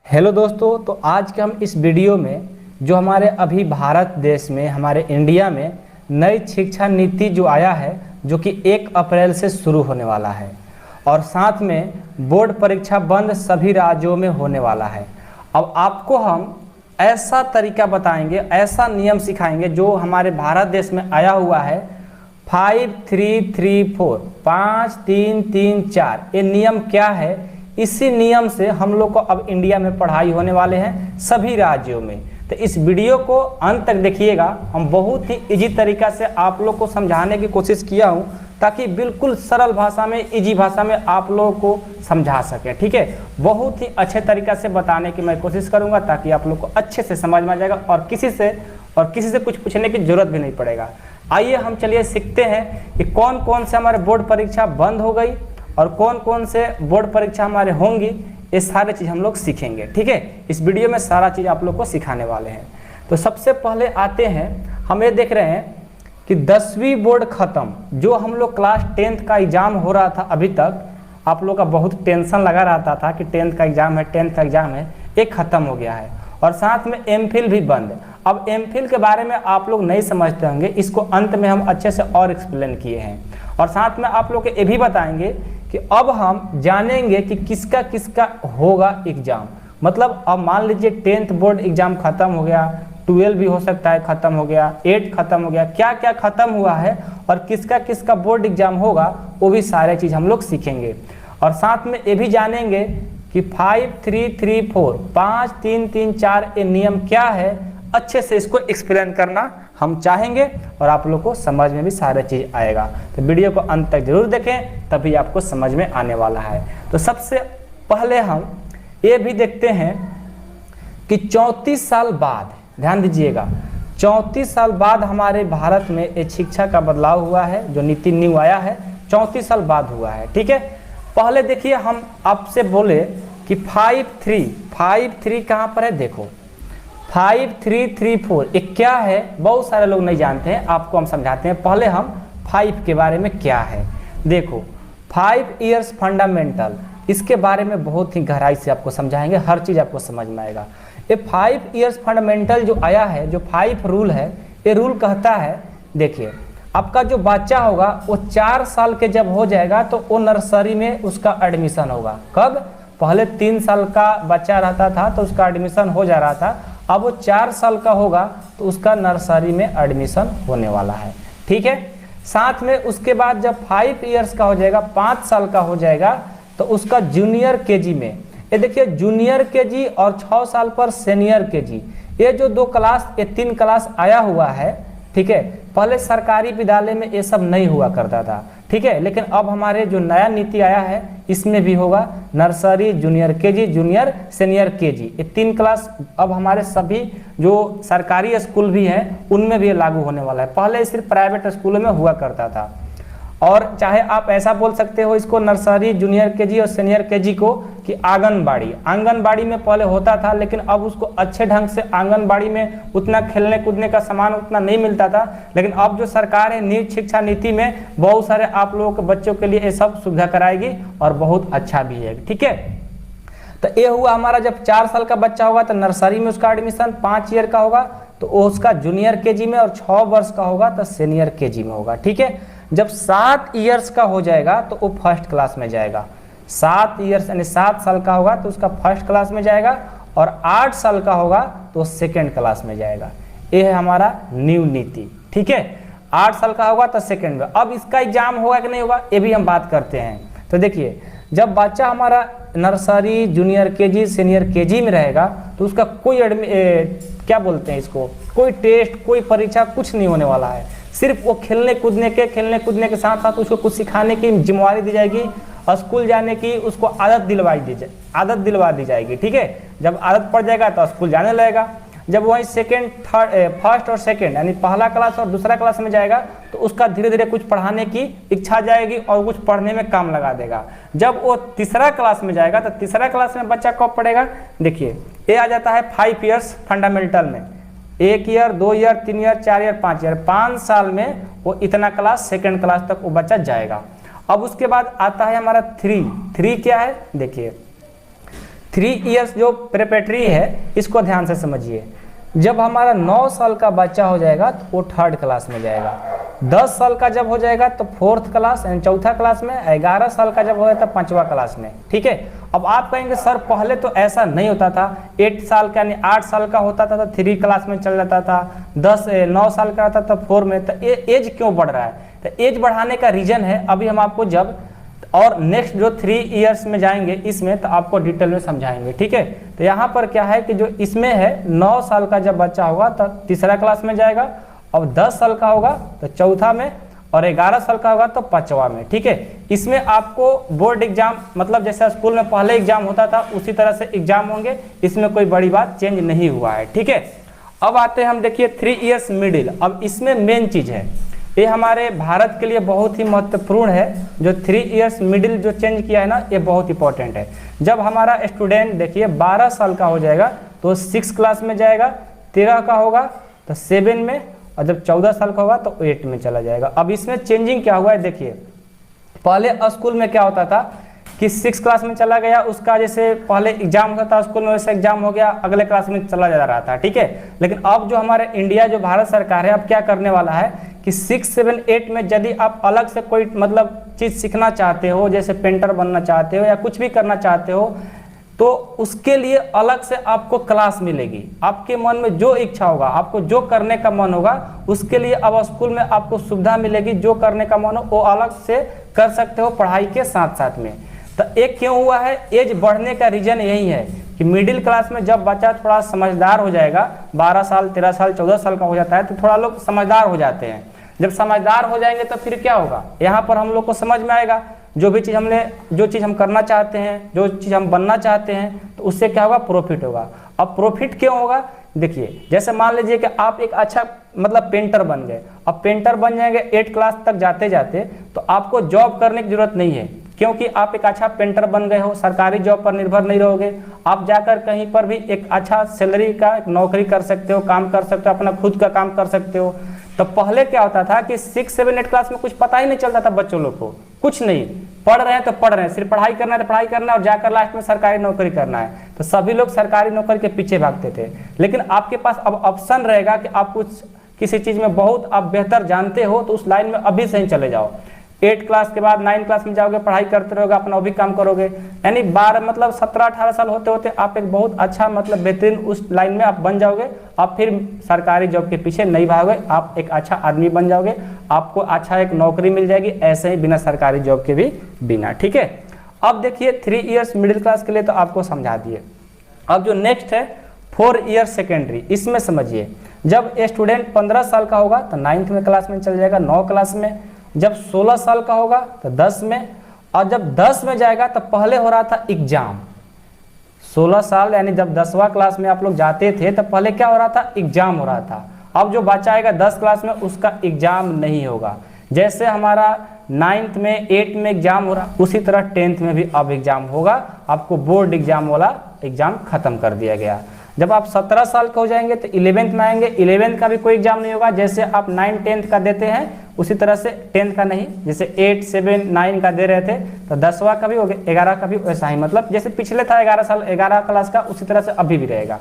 Hello दोस्तों, तो आज के हम इस वीडियो में जो हमारे अभी भारत देश में हमारे इंडिया में नई शिक्षा नीति जो आया है, जो कि 1 अप्रैल से शुरू होने वाला है और साथ में बोर्ड परीक्षा बंद सभी राज्यों में होने वाला है। अब आपको हम ऐसा तरीका बताएंगे, ऐसा नियम सिखाएंगे जो हमारे भारत देश में आया हुआ है 5334 5334। ये नियम क्या है? इसी नियम से हम लोग को अब इंडिया में पढ़ाई होने वाले हैं सभी राज्यों में। तो इस वीडियो को अंत तक देखिएगा। हम बहुत ही इजी तरीका से आप लोग को समझाने की कोशिश किया हूं ताकि बिल्कुल सरल भाषा में, इजी भाषा में आप लोगों को समझा सके। ठीक है, बहुत ही अच्छे तरीका से बताने की मैं कोशिश करूंगा ताकि आप लोग को अच्छे से समझ में आ जाएगा और किसी से कुछ पूछने की जरूरत भी नहीं पड़ेगा। आइए हम चलिए सीखते हैं कि कौन कौन से हमारे बोर्ड परीक्षा बंद हो गई और कौन कौन से बोर्ड परीक्षा हमारे होंगी। ये सारे चीज़ हम लोग सीखेंगे। ठीक है, इस वीडियो में सारा चीज़ आप लोग को सिखाने वाले हैं। तो सबसे पहले आते हैं, हम ये देख रहे हैं कि 10वीं बोर्ड खत्म। जो हम लोग क्लास 10th का एग्जाम हो रहा था, अभी तक आप लोग का बहुत टेंशन लगा रहता था कि 10th का एग्जाम है, 10th का एग्जाम है, एक खत्म हो गया है और साथ में एमफिल भी बंद। अब एमफिल के बारे में आप लोग नहीं समझते होंगे, इसको अंत में हम अच्छे से और एक्सप्लेन किए हैं और साथ में आप लोग को ये भी बताएंगे कि अब हम जानेंगे कि किसका किसका होगा एग्जाम। मतलब अब मान लीजिए 10th बोर्ड एग्जाम खत्म हो गया, 12 भी हो सकता है खत्म हो गया, 8 खत्म हो गया, क्या क्या खत्म हुआ है और किसका किसका बोर्ड एग्जाम होगा, वो भी सारे चीज़ हम लोग सीखेंगे। और साथ में ये भी जानेंगे कि 5334 5334 ये नियम क्या है। अच्छे से इसको एक्सप्लेन करना हम चाहेंगे और आप लोग को समझ में भी सारा चीज़ आएगा। तो वीडियो को अंत तक जरूर देखें, तभी आपको समझ में आने वाला है। तो सबसे पहले हम ये भी देखते हैं कि 34 साल बाद, ध्यान दीजिएगा, 34 साल बाद हमारे भारत में एक शिक्षा का बदलाव हुआ है, जो नीति न्यू आया है 34 साल बाद हुआ है। ठीक है, पहले देखिए हम आपसे बोले कि 53 कहाँ पर है, देखो 5334 ये क्या है, बहुत सारे लोग नहीं जानते हैं, आपको हम समझाते हैं। पहले हम 5 के बारे में क्या है देखो, 5 इयर्स फंडामेंटल, इसके बारे में बहुत ही गहराई से आपको समझाएंगे, हर चीज़ आपको समझ में आएगा। ये 5 इयर्स फंडामेंटल जो आया है, जो 5 रूल है, ये रूल कहता है, देखिए आपका जो बच्चा होगा वो 4 साल के जब हो जाएगा तो वो नर्सरी में उसका एडमिशन होगा। कब? पहले 3 साल का बच्चा रहता था तो उसका एडमिशन हो जा रहा था, अब वो 4 साल का होगा तो उसका नर्सरी में एडमिशन होने वाला है। ठीक है, साथ में उसके बाद जब 5 इयर्स का हो जाएगा, 5 साल का हो जाएगा, तो उसका जूनियर केजी में, ये देखिए जूनियर केजी और 6 साल पर सीनियर केजी, ये जो 2 क्लास, ये 3 क्लास आया हुआ है। ठीक है, पहले सरकारी विद्यालय में ये सब नहीं हुआ करता था। ठीक है, लेकिन अब हमारे जो नया नीति आया है इसमें भी होगा nursery, junior KG, junior, senior KG, ये 3 क्लास अब हमारे सभी जो सरकारी स्कूल भी हैं उनमें भी लागू होने वाला है। पहले सिर्फ प्राइवेट स्कूलों में हुआ करता था। और चाहे आप ऐसा बोल सकते हो इसको, नर्सरी, जूनियर केजी और सीनियर केजी को, कि आंगनबाड़ी में पहले होता था, लेकिन अब उसको अच्छे ढंग से आंगनबाड़ी में उतना खेलने कूदने का सामान उतना नहीं मिलता था, लेकिन अब जो सरकार है न्यू शिक्षा नीति में बहुत सारे आप लोगों के बच्चों के लिए ये सब सुविधा कराएगी और बहुत अच्छा भी है। ठीक है, तो ये हुआ हमारा, जब 4 साल का बच्चा होगा तो नर्सरी में उसका एडमिशन, 5 ईयर का होगा तो उसका जूनियर केजी में और 6 वर्ष का होगा तो सीनियर केजी में होगा। ठीक है, जब 7 इयर्स का हो जाएगा तो वो फर्स्ट क्लास में जाएगा। 7 इयर्स यानी 7 साल का होगा तो उसका फर्स्ट क्लास में जाएगा और 8 साल का होगा तो सेकंड क्लास में जाएगा। ये है हमारा न्यू नीति। ठीक है, 8 साल का होगा तो सेकंड में। अब इसका एग्जाम होगा कि नहीं होगा ये भी हम बात करते हैं। तो देखिए, जब बच्चा हमारा nursery, junior KG, senior KG में रहेगा तो उसका कोई क्या बोलते हैं इसको, कोई टेस्ट, कोई परीक्षा, कुछ नहीं होने वाला है। सिर्फ वो खेलने कूदने के साथ साथ उसको कुछ सिखाने की जिम्मेवारी दी जाएगी, स्कूल जाने की उसको आदत दिलवा दी जाएगी। ठीक है, जब आदत पड़ जाएगा तो स्कूल जाने लगेगा। जब वही फर्स्ट और सेकंड यानी पहला क्लास और दूसरा क्लास में जाएगा तो उसका धीरे धीरे कुछ पढ़ाने की इच्छा जाएगी और कुछ पढ़ने में काम लगा देगा। जब वो तीसरा क्लास में जाएगा तो तीसरा क्लास में बच्चा कब पढ़ेगा, देखिए ये आ जाता है 5 इयर्स फंडामेंटल में, 1 year, 2 year, 3 year, 4 year, 5 year, 5 साल में वो इतना क्लास, सेकंड क्लास तक वो बच्चा जाएगा। अब उसके बाद आता है हमारा 3 क्या है, देखिए 3 इयर्स जो प्रिपरेटरी है इसको ध्यान से समझिए। जब हमारा 9 साल का बच्चा हो जाएगा तो वो 3rd क्लास में जाएगा, 10 साल का जब हो जाएगा तो 4th क्लास यानी 4था क्लास में, 11 साल का जब हो जाता तो 5वां क्लास में। ठीक है, अब आप कहेंगे सर पहले तो ऐसा नहीं होता था, 8 साल का यानी 8 साल का होता था तो 3 क्लास में चल जाता था, 9 साल का आता था तो 4 में, तो एज क्यों बढ़ रहा है? तो एज बढ़ाने का रीजन है, अभी हम आपको जब और नेक्स्ट जो 3 इयर्स में जाएंगे इसमें तो आपको डिटेल में समझाएंगे। ठीक है, तो यहाँ पर क्या है कि जो इसमें है 9 साल का जब बच्चा होगा तो 3रा क्लास में जाएगा, और 10 साल का होगा तो 4था में, और 11 साल का होगा तो 5वां में। ठीक है, इसमें आपको बोर्ड एग्जाम मतलब जैसे स्कूल में पहले एग्जाम होता था उसी तरह से एग्जाम होंगे, इसमें कोई बड़ी बात चेंज नहीं हुआ है। ठीक है, अब आते हैं हम देखिए 3 इयर्स मिडिल। अब इसमें मेन चीज है, ये हमारे भारत के लिए बहुत ही महत्वपूर्ण है, जो 3 इयर्स मिडिल जो चेंज किया है ना, ये बहुत इंपॉर्टेंट है। जब हमारा स्टूडेंट देखिए 12 साल का हो जाएगा तो 6 क्लास में जाएगा, 13 का होगा तो 7 में, और जब 14 साल का होगा तो 8 में चला जाएगा। अब इसमें चेंजिंग क्या हुआ है देखिए, पहले स्कूल में क्या होता था कि 6 क्लास में चला गया, उसका जैसे पहले एग्जाम होता था स्कूल में वैसे एग्जाम हो गया, अगले क्लास में चला जा रहा था। ठीक है, लेकिन अब जो हमारे इंडिया जो भारत सरकार है अब क्या करने वाला है कि 6, 7, 8 में यदि आप अलग से कोई मतलब चीज सीखना चाहते हो, जैसे पेंटर बनना चाहते हो या कुछ भी करना चाहते हो, तो उसके लिए अलग से आपको क्लास मिलेगी। आपके मन में जो इच्छा होगा, आपको जो करने का मन होगा, उसके लिए अब स्कूल में आपको सुविधा मिलेगी, जो करने का मन हो वो अलग से कर सकते हो पढ़ाई के साथ साथ में। तो एक क्यों हुआ है, एज बढ़ने का रीजन यही है कि मिडिल क्लास में जब बच्चा थोड़ा समझदार हो जाएगा, 12 साल 13 साल 14 साल का हो जाता है तो थोड़ा लोग समझदार हो जाते हैं। जब समझदार हो जाएंगे तो फिर क्या होगा, यहाँ पर हम लोग को समझ में आएगा जो चीज़ हम करना चाहते हैं, जो चीज़ हम बनना चाहते हैं, तो उससे क्या होगा, प्रॉफिट होगा। अब प्रॉफिट क्यों होगा, देखिए जैसे मान लीजिए कि आप एक अच्छा मतलब पेंटर बन गए, अब पेंटर बन जाएंगे 8 क्लास तक जाते जाते, तो आपको जॉब करने की जरूरत नहीं है, क्योंकि आप एक अच्छा पेंटर बन गए हो, सरकारी जॉब पर निर्भर नहीं रहोगे, आप जाकर कहीं पर भी एक अच्छा सैलरी का एक नौकरी कर सकते हो, काम कर सकते हो, अपना खुद का काम कर सकते हो। तो पहले क्या होता था कि 6, 7, 8 क्लास में कुछ पता ही नहीं चलता था बच्चों लोग को, कुछ नहीं, पढ़ रहे हैं तो पढ़ रहे हैं, सिर्फ पढ़ाई करना है तो पढ़ाई करना है, और जाकर लास्ट में सरकारी नौकरी करना है, तो सभी लोग सरकारी नौकरी के पीछे भागते थे। लेकिन आपके पास अब ऑप्शन रहेगा कि आप कुछ किसी चीज में बहुत आप बेहतर जानते हो तो उस लाइन में अभी से ही चले जाओ। 8 क्लास के बाद 9 क्लास में जाओगे, पढ़ाई करते रहोगे, अपना वो भी काम करोगे, यानी 12 मतलब 17-18 साल होते होते आप एक बहुत अच्छा मतलब बेहतरीन उस लाइन में आप बन जाओगे। आप फिर सरकारी जॉब के पीछे नहीं भागोगे, आप एक अच्छा आदमी बन जाओगे, आपको अच्छा एक नौकरी मिल जाएगी, ऐसे ही बिना सरकारी जॉब के भी बिना। ठीक है, अब देखिए 3 इयर्स मिडिल क्लास के लिए तो आपको समझा दिए। अब जो नेक्स्ट है 4 इयर्स सेकेंडरी, इसमें समझिए जब स्टूडेंट 15 साल का होगा तो 9th में क्लास में चल जाएगा, 9 क्लास में, जब 16 साल का होगा तो 10 में, और जब 10 में जाएगा तो पहले हो रहा था एग्जाम। 16 साल यानी जब 10वां क्लास में आप लोग जाते थे तो पहले क्या हो रहा था, एग्जाम हो रहा था। अब जो बच्चा आएगा 10 क्लास में उसका एग्जाम नहीं होगा, जैसे हमारा 9th में 8 में एग्जाम हो रहा उसी तरह 10th में भी अब एग्जाम होगा। आपको बोर्ड एग्जाम वाला एग्जाम खत्म कर दिया गया। जब आप 17 साल के हो जाएंगे तो 11th में आएंगे, 11th का भी कोई एग्जाम नहीं होगा, जैसे आप 9, 10th का देते हैं उसी तरह से 10th का नहीं, जैसे 8, 7, 9 का दे रहे थे तो 10वां का भी हो गया, 11 का भी वैसा ही, मतलब जैसे पिछले था 11 क्लास का उसी तरह से अभी भी रहेगा।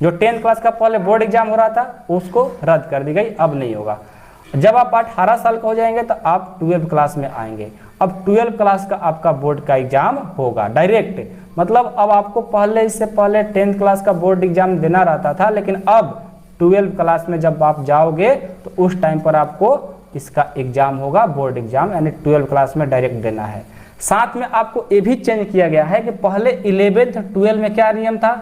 जो 10th क्लास का पहले बोर्ड एग्जाम हो रहा था उसको रद्द कर दी गई, अब नहीं होगा। जब आप 18 साल का हो जाएंगे तो आप 12 क्लास में आएंगे, अब 12 क्लास का आपका बोर्ड का एग्जाम होगा डायरेक्ट, मतलब अब आपको पहले इससे पहले 10th क्लास का बोर्ड एग्जाम देना रहता था, लेकिन अब 12 क्लास में जब आप जाओगे तो उस टाइम पर आपको इसका एग्जाम होगा, बोर्ड एग्जाम, यानी 12 क्लास में डायरेक्ट देना है। साथ में आपको ये भी चेंज किया गया है कि पहले 11th 12 में क्या नियम था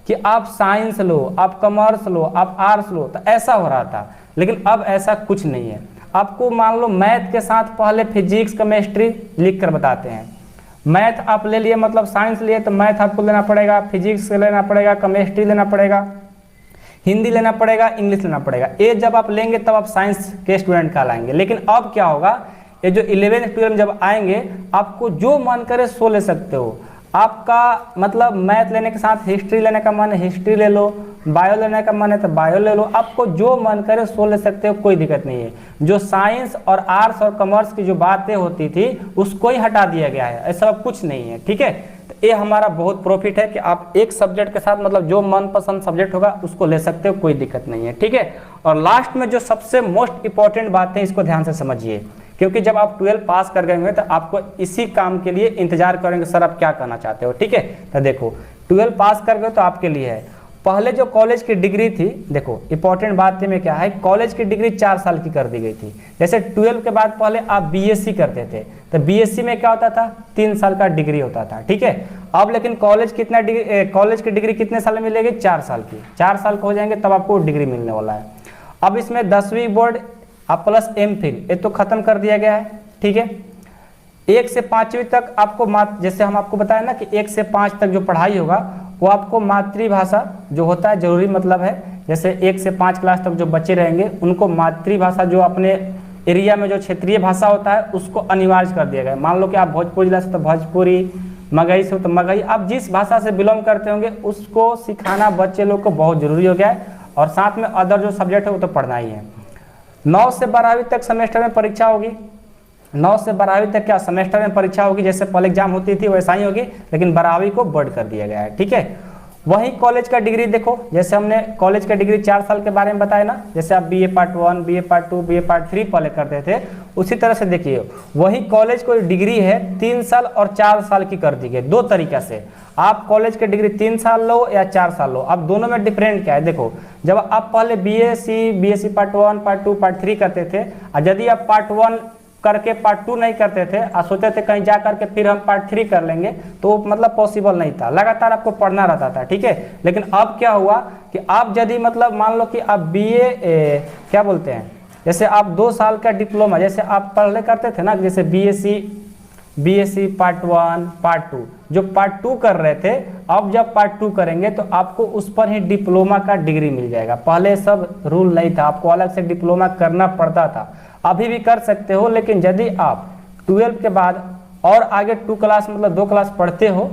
कि आप साइंस लो, आप कॉमर्स लो, आप आर्ट्स लो, तो ऐसा हो रहा था, लेकिन अब ऐसा कुछ नहीं है। आपको मान लो मैथ के साथ पहले फिजिक्स केमिस्ट्री लिख कर बताते हैं, मैथ आप ले लिए मतलब साइंस लिए तो मैथ आपको लेना पड़ेगा, फिजिक्स लेना पड़ेगा, केमिस्ट्री लेना पड़ेगा, हिंदी लेना पड़ेगा, इंग्लिश लेना पड़ेगा। ये जब आप लेंगे तब आप साइंस के स्टूडेंट कहलाएंगे। लेकिन अब क्या होगा, ये जो 11th 12 जब आएंगे आपको जो मन करे सो ले सकते हो। आपका मतलब मैथ लेने के साथ हिस्ट्री लेने का मन है हिस्ट्री ले लो, बायो लेने का मन है तो बायो ले लो, आपको जो मन करे सो ले सकते हो, कोई दिक्कत नहीं है। जो साइंस और आर्ट्स और कॉमर्स की जो बातें होती थी उसको ही हटा दिया गया है, ऐसा कुछ नहीं है। ठीक है, तो ये हमारा बहुत प्रॉफिट है कि आप एक सब्जेक्ट के साथ मतलब जो मनपसंद सब्जेक्ट होगा उसको ले सकते हो, कोई दिक्कत नहीं है, ठीक है। और लास्ट में जो सबसे मोस्ट इंपॉर्टेंट बात है, इसको ध्यान से समझिए, क्योंकि जब आप 12 पास कर गए होंगे तो आपको इसी काम के लिए इंतजार करेंगे, सर आप क्या करना चाहते हो, ठीक है। तो देखो 12 पास कर गए तो आपके लिए है, पहले जो कॉलेज की डिग्री थी, देखो इंपॉर्टेंट बात में क्या है, कॉलेज की डिग्री 4 साल की कर दी गई थी। जैसे 12 के बाद पहले आप बीएससी करते थे, तो बीएससी में क्या होता था, 3 साल का डिग्री होता था, ठीक है। अब लेकिन कॉलेज की डिग्री कितने साल में मिलेगी, 4 साल की, 4 साल को हो जाएंगे तब आपको डिग्री मिलने वाला है। अब इसमें 10वीं बोर्ड अब प्लस एमफिल ये तो खत्म कर दिया गया है, ठीक है। 1 से 5वीं तक आपको जैसे हम आपको बताया ना कि 1 से 5 तक जो पढ़ाई होगा वो आपको मातृभाषा जो होता है जरूरी मतलब है, जैसे 1 से 5 क्लास तक जो बच्चे रहेंगे उनको मातृभाषा जो अपने एरिया में जो क्षेत्रीय भाषा होता है उसको अनिवार्य कर दिया गया है। मान लो कि आप भोजपुरी जिला से तो भोजपुरी, मगही से तो मगही, आप जिस भाषा से बिलोंग करते होंगे उसको सिखाना बच्चे लोग को बहुत जरूरी हो गया है। और साथ में अदर जो सब्जेक्ट है वो तो पढ़ना ही है। 9 से 12वीं तक सेमेस्टर में परीक्षा होगी, 9 से 12वीं तक क्या सेमेस्टर में परीक्षा होगी, जैसे पहले एग्जाम होती थी वैसा ही होगी, लेकिन 12वीं को बोर्ड कर दिया गया है, ठीक है। वही कॉलेज का डिग्री देखो, जैसे हमने कॉलेज का डिग्री 4 साल के बारे में बताया ना, जैसे आप BA part 1, BA part 2, BA part 3 पहले करते थे, उसी तरह से देखिए वही कॉलेज को डिग्री है 3 साल और 4 साल की कर दी गई। 2 तरीका से आप कॉलेज की डिग्री 3 साल लो या 4 साल लो, अब दोनों में डिफरेंट क्या है, देखो जब आप पहले बीएससी पार्ट 1, पार्ट 2, पार्ट 3 करते थे, और यदि आप पार्ट 1 करके पार्ट 2 नहीं करते थे और सोचते थे कहीं जा करके फिर हम पार्ट 3 कर लेंगे, तो मतलब पॉसिबल नहीं था, लगातार आपको पढ़ना रहता था, ठीक है। लेकिन अब क्या हुआ कि आप यदि मतलब मान लो कि आप बीए क्या बोलते हैं, जैसे आप 2 साल का डिप्लोमा, जैसे आप पहले करते थे ना, जैसे बीएससी पार्ट 1, पार्ट 2, जो पार्ट 2 कर रहे थे, अब जब पार्ट 2 करेंगे तो आपको उस पर ही डिप्लोमा का डिग्री मिल जाएगा। पहले सब रूल नहीं था, आपको अलग से डिप्लोमा करना पड़ता था, अभी भी कर सकते हो, लेकिन यदि आप 12 के बाद और आगे 2 क्लास मतलब 2 क्लास पढ़ते हो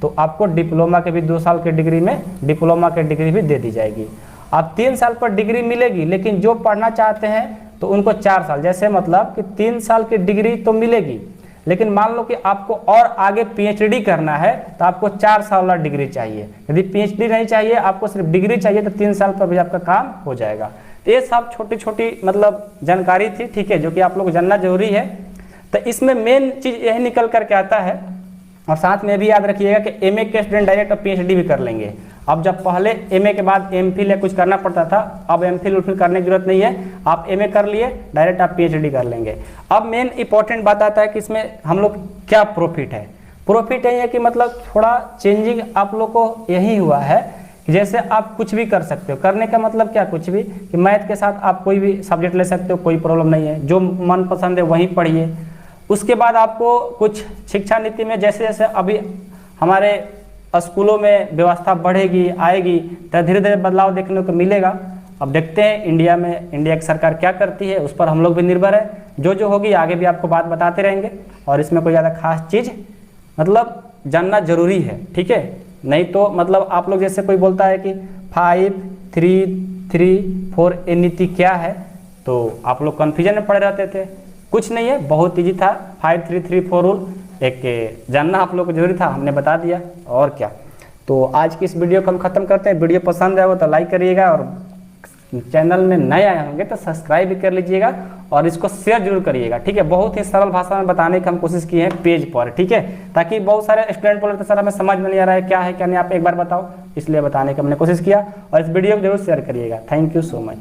तो आपको डिप्लोमा के भी 2 साल के डिग्री में डिप्लोमा की डिग्री भी दे दी जाएगी। अब 3 साल पर डिग्री मिलेगी, लेकिन जो पढ़ना चाहते हैं तो उनको 4 साल, जैसे मतलब कि 3 साल की डिग्री तो मिलेगी, लेकिन मान लो कि आपको और आगे पीएचडी करना है तो आपको 4 साल वाला डिग्री चाहिए। यदि पीएचडी नहीं चाहिए, आपको सिर्फ डिग्री चाहिए, तो 3 साल पर भी आपका काम हो जाएगा। तो ये सब छोटी छोटी मतलब जानकारी थी, ठीक है, जो कि आप लोग जानना जरूरी है। तो इसमें मेन चीज़ यही निकल करके आता है। और साथ में भी याद रखिएगा कि एमए के स्टूडेंट डायरेक्ट अब पीएचडी भी कर लेंगे। अब जब पहले एमए के बाद एमफिल या कुछ करना पड़ता था, अब एमफिल उफिल करने की जरूरत नहीं है, आप एमए कर लिए डायरेक्ट आप पीएचडी कर लेंगे। अब मेन इंपॉर्टेंट बात आता है कि इसमें हम लोग क्या प्रॉफिट है। प्रॉफिट यही है कि मतलब थोड़ा चेंजिंग आप लोग को यही हुआ है, जैसे आप कुछ भी कर सकते हो। करने का मतलब क्या, कुछ भी, कि मैथ के साथ आप कोई भी सब्जेक्ट ले सकते हो, कोई प्रॉब्लम नहीं है, जो मन पसंद है वहीं पढ़िए। उसके बाद आपको कुछ शिक्षा नीति में जैसे जैसे अभी हमारे स्कूलों में व्यवस्था बढ़ेगी आएगी, तो धीरे धीरे बदलाव देखने को मिलेगा। अब देखते हैं इंडिया की सरकार क्या करती है, उस पर हम लोग भी निर्भर है। जो जो होगी आगे भी आपको बात बताते रहेंगे, और इसमें कोई ज़्यादा खास चीज़ मतलब जानना जरूरी है, ठीक है। नहीं तो मतलब आप लोग जैसे कोई बोलता है कि 5, 3, 3, 4 ये नीति क्या है, तो आप लोग कन्फ्यूजन में पड़े रहते थे। कुछ नहीं है, बहुत ईजी था। 5, 3, 3, 4 रूल एक जानना आप लोग को जरूरी था, हमने बता दिया, और क्या। तो आज की इस वीडियो को हम खत्म करते हैं। वीडियो पसंद आए हो तो लाइक करिएगा, और चैनल में नए आए होंगे तो सब्सक्राइब भी कर लीजिएगा, और इसको शेयर जरूर करिएगा, ठीक है। बहुत ही सरल भाषा में बताने की हम कोशिश की है पेज पर, ठीक है, ताकि बहुत सारे स्टूडेंट बोल रहे थे सर हमें समझ में नहीं आ रहा है क्या है क्या नहीं, आप एक बार बताओ, इसलिए बताने की हमने कोशिश किया। और इस वीडियो को जरूर शेयर करिएगा। Thank you so much.